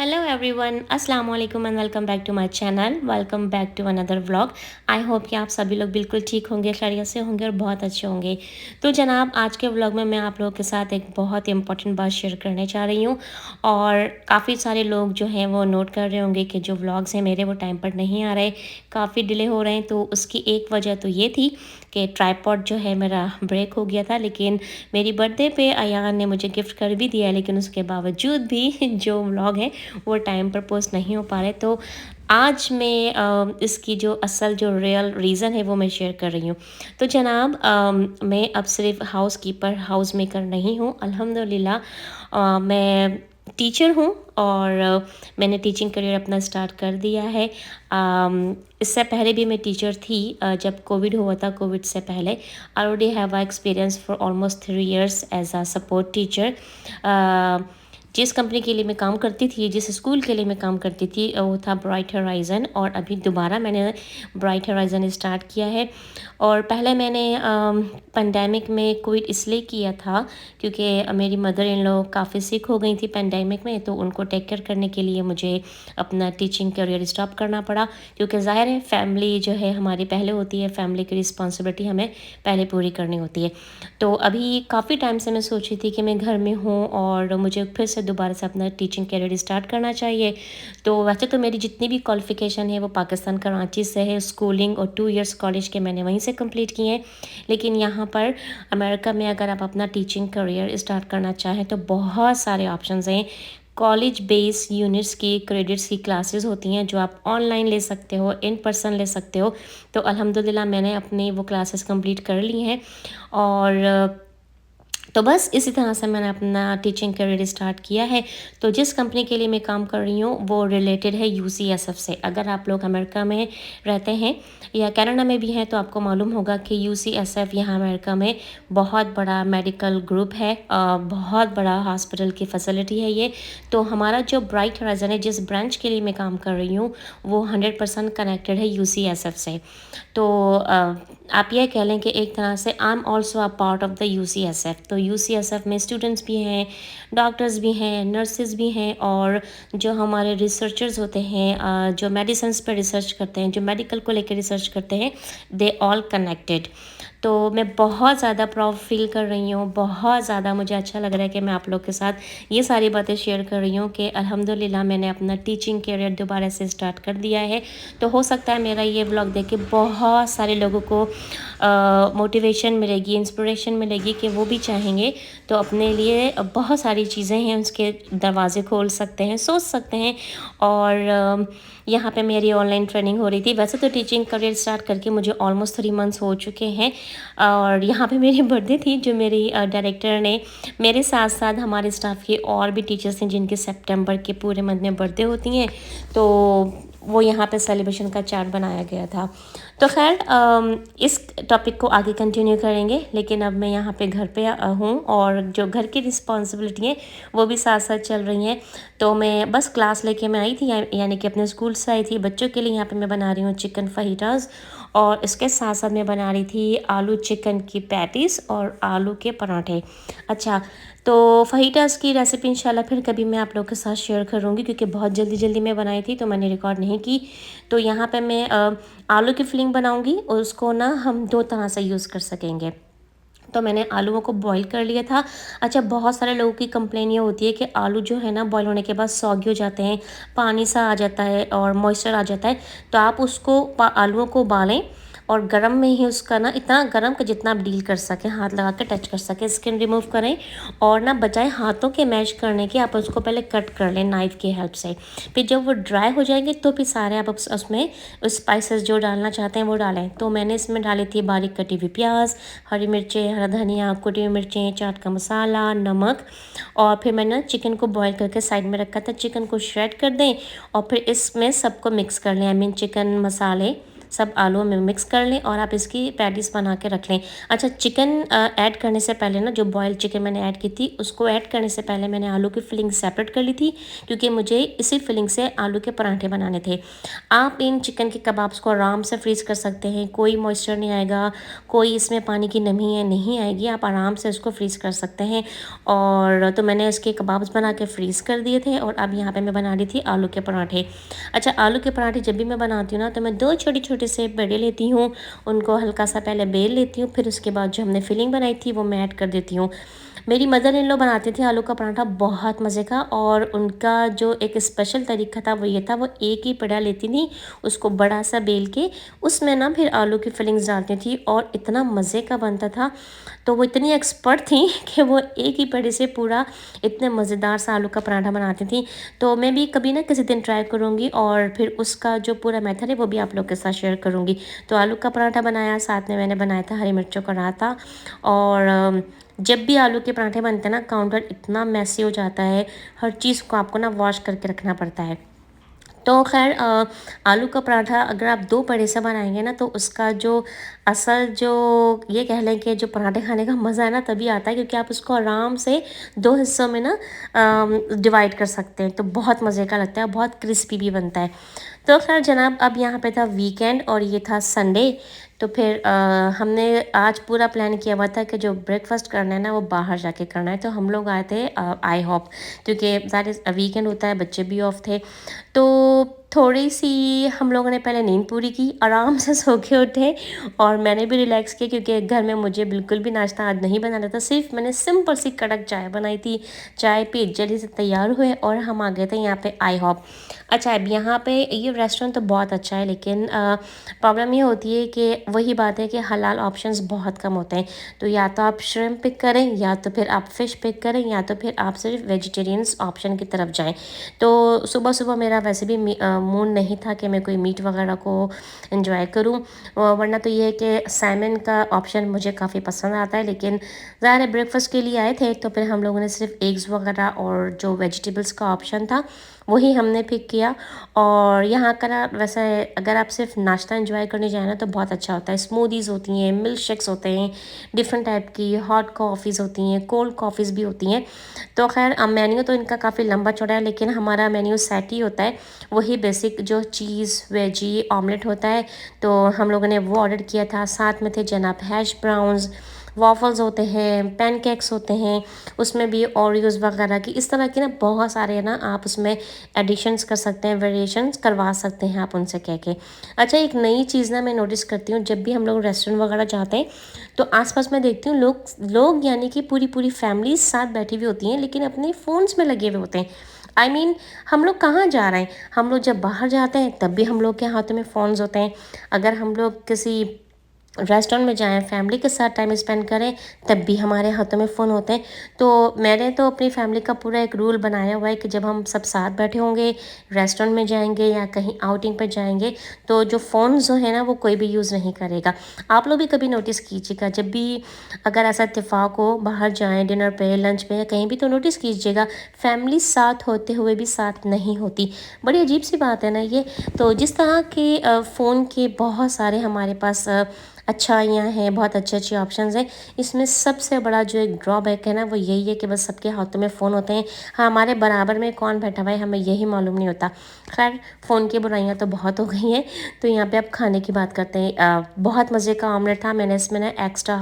Hello everyone, अस्सलाम वालेकुम and welcome back to my channel. Welcome back to another vlog. I hope कि आप सभी लोग बिल्कुल ठीक होंगे, खैरियत से होंगे और बहुत अच्छे होंगे। तो जनाब, आज के व्लॉग में मैं आप लोगों के साथ एक बहुत इंपॉर्टेंट बात शेयर करने जा रही हूँ और काफ़ी सारे लोग जो हैं वो नोट कर रहे होंगे कि जो व्लॉग्स हैं मेरे वो टाइम पर नहीं आ रहे, काफ़ी डिले हो रहे हैं। तो उसकी एक वजह तो ये थी कि ट्राइपॉड जो है मेरा ब्रेक हो गया था, लेकिन मेरी बर्थडे पे अयान ने मुझे गिफ्ट कर भी दिया, लेकिन उसके बावजूद भी जो व्लॉग है वो टाइम पर पोस्ट नहीं हो पा रहे। तो आज मैं इसकी जो असल जो रियल रीज़न है वो मैं शेयर कर रही हूँ। तो जनाब, मैं अब सिर्फ हाउस कीपर हाउस मेकर नहीं हूँ, अल्हम्दुलिल्लाह। मैं टीचर हूँ और मैंने टीचिंग करियर अपना स्टार्ट कर दिया है। इससे पहले भी मैं टीचर थी। जब कोविड हुआ था, कोविड से पहले I already have experience for almost 3 years as a support teacher. जिस कंपनी के लिए मैं काम करती थी, जिस स्कूल के लिए मैं काम करती थी, वो था ब्राइट होराइज़न, और अभी दोबारा मैंने ब्राइट होराइज़न स्टार्ट किया है। और पहले मैंने पेंडेमिक में क्विट इसलिए किया था क्योंकि मेरी मदर इन लॉ काफ़ी सिक हो गई थी पेंडेमिक में, तो उनको टेक केयर करने के लिए मुझे अपना टीचिंग करियर स्टॉप करना पड़ा। क्योंकि ज़ाहिर है फैमिली जो है हमारी पहले होती है, फैमिली की रिस्पॉन्सिबिलिटी हमें पहले पूरी करनी होती है। तो अभी काफ़ी टाइम से मैं सोच रही थी कि मैं घर में हूँ और मुझे फिर से दोबारा से अपना टीचिंग करियर स्टार्ट करना चाहिए। तो वैसे तो मेरी जितनी भी क्वालिफ़िकेशन है वो पाकिस्तान कराची से है। स्कूलिंग और 2 years कॉलेज के मैंने वहीं से कंप्लीट किए हैं। लेकिन यहाँ पर अमेरिका में अगर आप अपना टीचिंग करियर स्टार्ट करना चाहें तो बहुत सारे ऑप्शंस हैं। कॉलेज बेस यूनिट्स की क्रेडिट्स की क्लासेस होती हैं जो आप ऑनलाइन ले सकते हो, इन पर्सन ले सकते हो। तो अल्हम्दुलिल्लाह मैंने अपनी वो क्लासेस कंप्लीट कर ली हैं। और तो बस इसी तरह से मैंने अपना टीचिंग करियर स्टार्ट किया है। तो जिस कंपनी के लिए मैं काम कर रही हूँ वो रिलेटेड है यूसीएसएफ से। अगर आप लोग अमेरिका में रहते हैं या कनाडा में भी हैं तो आपको मालूम होगा कि यूसीएसएफ यहाँ अमेरिका में बहुत बड़ा मेडिकल ग्रुप है, बहुत बड़ा हॉस्पिटल की फैसिलिटी है ये। तो हमारा जो ब्राइट होराइज़न है, जिस ब्रांच के लिए मैं काम कर रही हूँ, वो 100% कनेक्टेड है यूसीएसएफ से। तो आप ये कह लें कि एक तरह से I am also a part of the UCSF. तो यूसीएसएफ में स्टूडेंट्स भी हैं, डॉक्टर्स भी हैं, नर्सेज भी हैं, और जो हमारे रिसर्चर्स होते हैं, जो मेडिसिन पर रिसर्च करते हैं, जो मेडिकल को लेकर रिसर्च करते हैं, दे ऑल कनेक्टेड। तो मैं बहुत ज़्यादा प्राउड फील कर रही हूँ, बहुत ज़्यादा मुझे अच्छा लग रहा है कि मैं आप लोग के साथ ये सारी बातें शेयर कर रही हूँ कि अल्हम्दुलिल्लाह मैंने अपना टीचिंग करियर दोबारा से स्टार्ट कर दिया है। तो हो सकता है मेरा ये व्लॉग देख के बहुत सारे लोगों को मोटिवेशन मिलेगी, इंस्पिरेशन मिलेगी कि वो भी चाहेंगे तो अपने लिए बहुत सारी चीज़ें हैं उसके दरवाज़े खोल सकते हैं, सोच सकते हैं। और यहाँ पे मेरी ऑनलाइन ट्रेनिंग हो रही थी। वैसे तो टीचिंग करियर स्टार्ट करके मुझे ऑलमोस्ट 3 months हो चुके हैं। और यहाँ पे मेरी बर्थडे थी, जो मेरी डायरेक्टर ने, मेरे साथ साथ हमारे स्टाफ के और भी टीचर्स हैं जिनके सितंबर के पूरे मंथ में बर्थडे होती हैं, तो वो यहाँ पे सेलिब्रेशन का चार्ट बनाया गया था। तो खैर इस टॉपिक को आगे कंटिन्यू करेंगे, लेकिन अब मैं यहाँ पे घर पे हूँ और जो घर की रिस्पॉन्सिबिलिटी है वो भी साथ साथ चल रही हैं। तो मैं बस क्लास लेके मैं आई थी, यानी कि अपने स्कूल से आई थी। बच्चों के लिए यहाँ पे मैं बना रही हूँ चिकन फाहिटास, और इसके साथ साथ मैं बना रही थी आलू चिकन की पैटीज़ और आलू के पराठे। अच्छा, तो फाहिटास की रेसिपी इंशाल्लाह फिर कभी मैं आप लोग के साथ शेयर करूँगी, क्योंकि बहुत जल्दी जल्दी मैं बनाई थी तो मैंने रिकॉर्ड नहीं की। तो यहाँ पे मैं आलू की फिलिंग बनाऊँगी और उसको ना हम 2 तरह से यूज़ कर सकेंगे। तो मैंने आलूओं को बॉईल कर लिया था। अच्छा, बहुत सारे लोगों की कंप्लेन ये होती है कि आलू जो है ना बॉईल होने के बाद सॉगी हो जाते हैं, पानी सा आ जाता है और मॉइस्चर आ जाता है। तो आप उसको आलूओं को उबालें और गरम में ही उसका ना, इतना गरम कि जितना आप डील कर सकें, हाथ लगा के टच कर सकें, स्किन रिमूव करें। और ना बजाय हाथों के मैश करने के आप उसको पहले कट कर लें नाइफ़ की हेल्प से। फिर जब वो ड्राई हो जाएंगे तो फिर सारे आप उसमें स्पाइसेस जो डालना चाहते हैं वो डालें। तो मैंने इसमें डाली थी बारीक कटी हुई प्याज, हरी मिर्चें, हरा धनिया, कुटी हुई मिर्चें, चाट का मसाला, नमक। और फिर मैंने चिकन को बॉईल करके साइड में रखा था। चिकन को श्रेड कर दें और फिर इसमें सबको मिक्स कर लें। आई मीन चिकन मसाले सब आलू में मिक्स कर लें और आप इसकी पैटीज़ बना के रख लें। अच्छा, चिकन ऐड करने से पहले ना, जो बॉयल चिकन मैंने ऐड की थी, उसको ऐड करने से पहले मैंने आलू की फिलिंग सेपरेट कर ली थी, क्योंकि मुझे इसी फिलिंग से आलू के पराठे बनाने थे। आप इन चिकन के कबाब्स को आराम से फ्रीज़ कर सकते हैं, कोई मॉइस्चर नहीं आएगा, कोई इसमें पानी की नमी है नहीं आएगी, आप आराम से इसको फ्रीज़ कर सकते हैं। और तो मैंने इसके कबाब्स बना के फ्रीज़ कर दिए थे और अब यहाँ पे मैं बना रही थी आलू के पराठे। अच्छा, आलू के पराठे जब भी मैं बनाती हूँ ना, तो मैं 2 छोटे-छोटे से पेड़े लेती हूँ, उनको हल्का सा पहले बेल लेती हूँ, फिर उसके बाद जो हमने फिलिंग बनाई थी वो मैं ऐड कर देती हूँ। मेरी मदर इन लॉ बनाते थे आलू का पराठा बहुत मज़े का, और उनका जो एक स्पेशल तरीका था वो ये था, वो एक ही पेड़ा लेती थी, उसको बड़ा सा बेल के उसमें ना फिर आलू की फिलिंग्स डालती थी और इतना मज़े का बनता था। तो वो इतनी एक्सपर्ट थी कि वो एक ही पेड़े से पूरा इतने मज़ेदार सा आलू का पराठा बनाती थी। तो मैं भी कभी ना किसी दिन ट्राई करूँगी और फिर उसका जो पूरा मेथड है वो भी आप लोग के साथ शेयर करूँगी। तो आलू का पराठा बनाया, साथ में मैंने बनाया था हरी मिर्चों का रायता। और जब भी आलू के पराठे बनते हैं ना, काउंटर इतना मैसी हो जाता है, हर चीज़ को आपको ना वॉश करके रखना पड़ता है। तो ख़ैर आलू का पराठा अगर आप 2 बड़े से बनाएँगे ना, तो उसका जो असल जो ये कह लें कि जो पराठे खाने का मज़ा है ना, तभी आता है, क्योंकि आप उसको आराम से 2 हिस्सों में ना डिवाइड कर सकते हैं। तो बहुत मज़े का लगता है, बहुत क्रिस्पी भी बनता है। तो ख़ैर जनाब, अब यहाँ पे था वीकेंड और ये था संडे। तो फिर हमने आज पूरा प्लान किया हुआ था कि जो ब्रेकफ़ास्ट करना है ना, वो बाहर जाके करना है। तो हम लोग आए थे आई हॉप, क्योंकि ज़ाहिर वीकेंड होता है, बच्चे भी ऑफ थे। तो थोड़ी-सी हम लोगों ने पहले नींद पूरी की, आराम से सो के उठे और मैंने भी रिलैक्स किया, क्योंकि घर में मुझे बिल्कुल भी नाश्ता आज नहीं बनाना था। सिर्फ़ मैंने सिंपल सी कड़क चाय बनाई थी, चाय पी, जल्दी से तैयार हुए और हम आ गए थे यहाँ पे आई हॉप। अच्छा, अब यहाँ पे ये रेस्टोरेंट तो बहुत अच्छा है, लेकिन प्रॉब्लम ये होती है कि वही बात है कि हलाल ऑप्शंस बहुत कम होते हैं। तो या तो आप श्रिम्प पिक करें, या तो फिर आप फ़िश पिक करें, या तो फिर आप सिर्फ वेजिटेरियंस ऑप्शन की तरफ जाएँ। तो सुबह-सुबह मेरा वैसे भी मूड नहीं था कि मैं कोई मीट वगैरह को एंजॉय करूँ। वरना तो ये है कि सैमन का ऑप्शन मुझे काफ़ी पसंद आता है, लेकिन ज़ाहिर है ब्रेकफ़ास्ट के लिए आए थे, तो फिर हम लोगों ने सिर्फ एग्स वगैरह और जो वेजिटेबल्स का ऑप्शन था वही हमने पिक किया। और यहाँ का ना, वैसे अगर आप सिर्फ नाश्ता एंजॉय करने जाए ना, तो बहुत अच्छा होता है। स्मूदीज़ होती हैं, मिल्क शेक्स होते हैं, डिफरेंट टाइप की हॉट कॉफ़ीज़ होती हैं, कोल्ड कॉफ़ीज़ भी होती हैं। तो खैर मेन्यू तो इनका काफ़ी लंबा चौड़ा है, लेकिन हमारा मेन्यू सेट ही होता है, वही बेसिक जो चीज़ वेजी ऑमलेट होता है। तो हम लोगों ने वो ऑर्डर किया था। साथ में थे जनाब हैश ब्राउन्स, वॉफ़ल्स होते हैं, पैनकेक्स होते हैं, उसमें भी ओरियोज़ वगैरह की, इस तरह की ना बहुत सारे ना आप उसमें एडिशंस कर सकते हैं, वेरिएशंस करवा सकते हैं आप उनसे कह के। अच्छा, एक नई चीज़ ना मैं नोटिस करती हूँ, जब भी हम लोग रेस्टोरेंट वगैरह जाते हैं, तो आस-पास मैं देखती हूँ लोग लोग यानी कि पूरी-पूरी फैमिलीज़ साथ बैठी हुई होती हैं, लेकिन अपने फ़ोन्स में लगे हुए होते हैं। आई मीन हम लोग कहाँ जा रहे हैं? हम लोग जब बाहर जाते हैं तब भी हम लोग के हाथों में फ़ोन्स होते हैं। अगर हम लोग किसी रेस्टोरेंट में जाएँ, फैमिली के साथ टाइम स्पेंड करें, तब भी हमारे हाथों में फ़ोन होते हैं। तो मैंने तो अपनी फैमिली का पूरा एक रूल बनाया हुआ है कि जब हम सब साथ बैठे होंगे, रेस्टोरेंट में जाएँगे या कहीं आउटिंग पे जाएँगे, तो जो फ़ोन जो है ना, वो कोई भी यूज़ नहीं करेगा। आप लोग भी कभी नोटिस कीजिएगा, जब भी अगर ऐसा इत्तेफ़ाक हो, बाहर जाएँ डिनर पे, लंच पे या कहीं भी, तो नोटिस कीजिएगा फैमिली साथ होते हुए भी साथ नहीं होती। बड़ी अजीब-सी बात है ना ये। तो जिस तरह के फ़ोन के बहुत सारे हमारे पास अच्छाइयाँ हैं, बहुत अच्छे-अच्छे ऑप्शंस हैं। इसमें सबसे बड़ा जो एक ड्रॉबैक है ना, वो यही है कि बस सबके हाथों में फ़ोन होते हैं। हाँ, हमारे बराबर में कौन बैठा हुआ है, हमें यही मालूम नहीं होता। ख़ैर, फ़ोन की बुराइयाँ तो बहुत हो गई हैं। तो यहाँ पे अब खाने की बात करते हैं। बहुत मज़े का ऑमलेट था। मैंने इसमें ना एक्स्ट्रा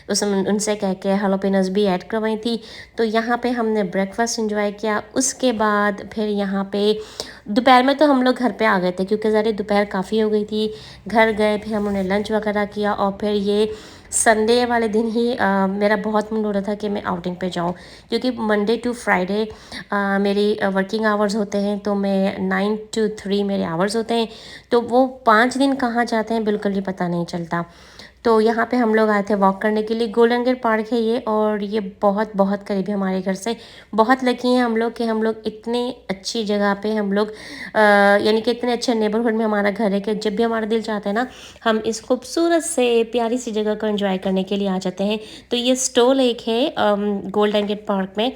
उनसे कह के हैलोपेनोज़ भी ऐड करवाई थी। तो यहाँ पे हमने ब्रेकफ़ास्ट एन्जॉय किया। उसके बाद फिर यहाँ पे दोपहर में तो हम लोग घर पे आ गए थे, क्योंकि ज़रा दोपहर काफ़ी हो गई थी। घर गए, फिर हमने लंच वगैरह किया और फिर ये संडे वाले दिन ही मेरा बहुत मूड हो रहा था कि मैं आउटिंग पे जाऊं, क्योंकि मंडे टू फ्राइडे मेरी वर्किंग आवर्स होते हैं। तो मैं 9 to 3 मेरे आवर्स होते हैं। तो वो 5 दिन कहाँ जाते हैं बिल्कुल ही पता नहीं चलता। तो यहाँ पे हम लोग आए थे वॉक करने के लिए। गोल्डन गेट पार्क है ये, और ये बहुत बहुत करीब है हमारे घर से। बहुत लकी हैं हम लोग कि हम लोग इतनी अच्छी जगह पे हम लोग यानी कि इतने अच्छे नेबरहुड में हमारा घर है कि जब भी हमारा दिल चाहता है ना, हम इस खूबसूरत से प्यारी सी जगह को एंजॉय करने के लिए आ जाते हैं। तो ये स्टॉल एक है गोल्डन गेट पार्क में।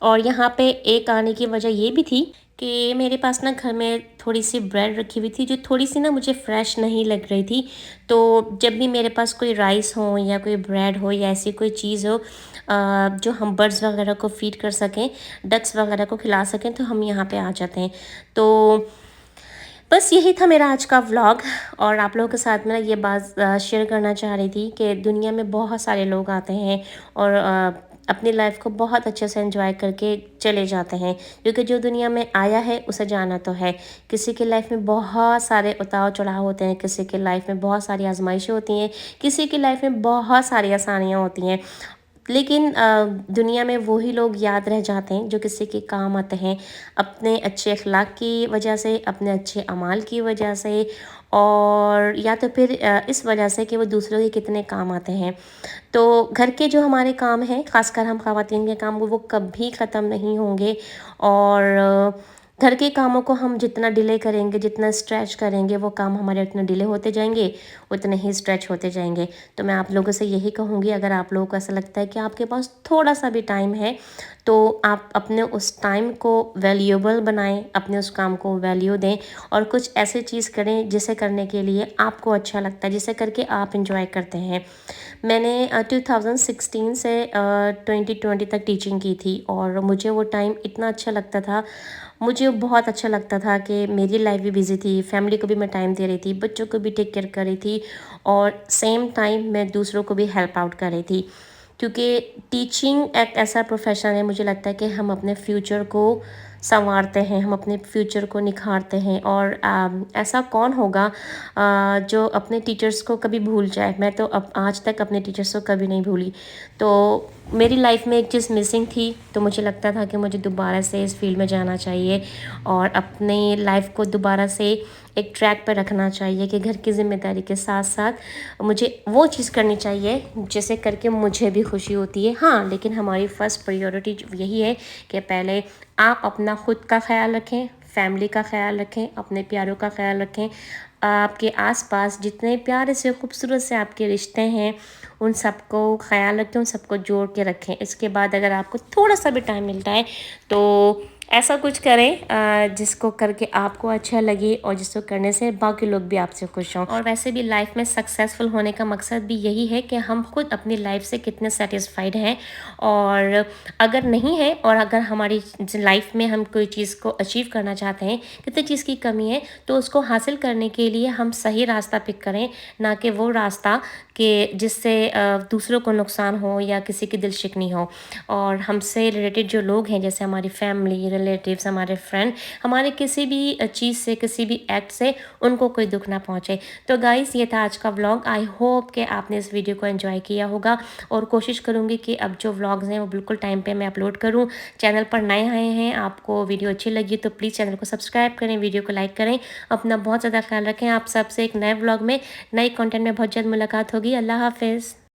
और यहाँ पे एक आने की वजह ये भी थी कि मेरे पास ना घर में थोड़ी-सी ब्रेड रखी हुई थी, जो थोड़ी-सी ना मुझे फ्रेश नहीं लग रही थी। तो जब भी मेरे पास कोई राइस हो या कोई ब्रेड हो या ऐसी कोई चीज़ हो जो हम बर्ड्स वगैरह को फ़ीड कर सकें, डक्स वगैरह को खिला सकें, तो हम यहाँ पे आ जाते हैं। तो बस यही था मेरा आज का व्लॉग, और आप लोगों के साथ में ना ये बात शेयर करना चाह रही थी कि दुनिया में बहुत सारे लोग आते हैं और अपनी लाइफ को बहुत अच्छे से एंजॉय करके चले जाते हैं, क्योंकि जो दुनिया में आया है उसे जाना तो है। किसी की लाइफ में बहुत सारे उतार चढ़ाव होते हैं, किसी की लाइफ में बहुत सारी आजमाइशें होती हैं, किसी की लाइफ में बहुत सारी आसानियाँ होती हैं, लेकिन दुनिया में वही लोग याद रह जाते हैं जो किसी के काम आते हैं, अपने अच्छे अखलाक की वजह से, अपने अच्छे अमाल की वजह से, और या तो फिर इस वजह से कि वो दूसरों के कितने काम आते हैं। तो घर के जो हमारे काम हैं, ख़ासकर हम ख़वातीन के काम, वो कभी ख़त्म नहीं होंगे। और घर के कामों को हम जितना डिले करेंगे, जितना स्ट्रेच करेंगे, वो काम हमारे उतने डिले होते जाएंगे, उतने ही स्ट्रेच होते जाएंगे। तो मैं आप लोगों से यही कहूँगी, अगर आप लोगों को ऐसा लगता है कि आपके पास थोड़ा सा भी टाइम है, तो आप अपने उस टाइम को वैल्यूएबल बनाएं, अपने उस काम को वैल्यू दें, और कुछ ऐसी चीज़ करें जिसे करने के लिए आपको अच्छा लगता है, जिसे करके आप इंजॉय करते हैं। मैंने 2016 से 2020 तक टीचिंग की थी, और मुझे वो टाइम इतना अच्छा लगता था, मुझे बहुत अच्छा लगता था कि मेरी लाइफ भी बिज़ी थी, फैमिली को भी मैं टाइम दे रही थी, बच्चों को भी टेक केयर कर रही थी, और सेम टाइम मैं दूसरों को भी हेल्प आउट कर रही थी। क्योंकि टीचिंग एक ऐसा प्रोफेशन है, मुझे लगता है कि हम अपने फ्यूचर को संवारते हैं, हम अपने फ्यूचर को निखारते हैं। और ऐसा कौन होगा जो अपने टीचर्स को कभी भूल जाए। मैं तो अब आज तक अपने टीचर्स को कभी नहीं भूली। तो मेरी लाइफ में एक चीज़ मिसिंग थी, तो मुझे लगता था कि मुझे दोबारा से इस फील्ड में जाना चाहिए और अपनी लाइफ को दोबारा से एक ट्रैक पर रखना चाहिए कि घर की ज़िम्मेदारी के साथ साथ मुझे वो चीज़ करनी चाहिए जिसे करके मुझे भी खुशी होती है। हाँ, लेकिन हमारी फ़र्स्ट प्रायोरिटी यही है कि पहले आप अपना खुद का ख़्याल रखें, फैमिली का ख़्याल रखें, अपने प्यारों का ख़्याल रखें। आपके आसपास जितने प्यारे से खूबसूरत से आपके रिश्ते हैं, उन सबको ख़्याल रखें, उन सबको जोड़ के रखें। इसके बाद अगर आपको थोड़ा सा भी टाइम मिलता है तो ऐसा कुछ करें जिसको करके आपको अच्छा लगे और जिसको करने से बाकी लोग भी आपसे खुश हों। और वैसे भी लाइफ में सक्सेसफुल होने का मकसद भी यही है कि हम खुद अपनी लाइफ से कितने सेटिस्फाइड हैं, और अगर नहीं है, और अगर हमारी लाइफ में हम कोई चीज़ को अचीव करना चाहते हैं, कितनी चीज़ की कमी है, तो उसको हासिल करने के लिए हम सही रास्ता पिक करें, ना कि वो रास्ता कि जिससे दूसरों को नुकसान हो या किसी की दिल शिकनी हो। और हमसे रिलेटेड जो लोग हैं, जैसे हमारी फैमिली, रिलेटिव्स, हमारे फ्रेंड, हमारे किसी भी चीज़ से, किसी भी एक्ट से उनको कोई दुख ना पहुँचे। तो गाइस, ये था आज का व्लॉग। आई होप कि आपने इस वीडियो को एंजॉय किया होगा, और कोशिश करूँगी कि अब जो व्लॉग्स हैं वो बिल्कुल टाइम पे मैं अपलोड करूँ। चैनल पर नए आए हैं, आपको वीडियो अच्छी लगी तो प्लीज़ चैनल को सब्सक्राइब करें, वीडियो को लाइक करें, अपना बहुत ज़्यादा ख्याल रखें। आप सबसे एक नए व्लॉग में, नए कंटेंट में बहुत जल्द मुलाकात होगी। अल्लाह हाफ़िज़।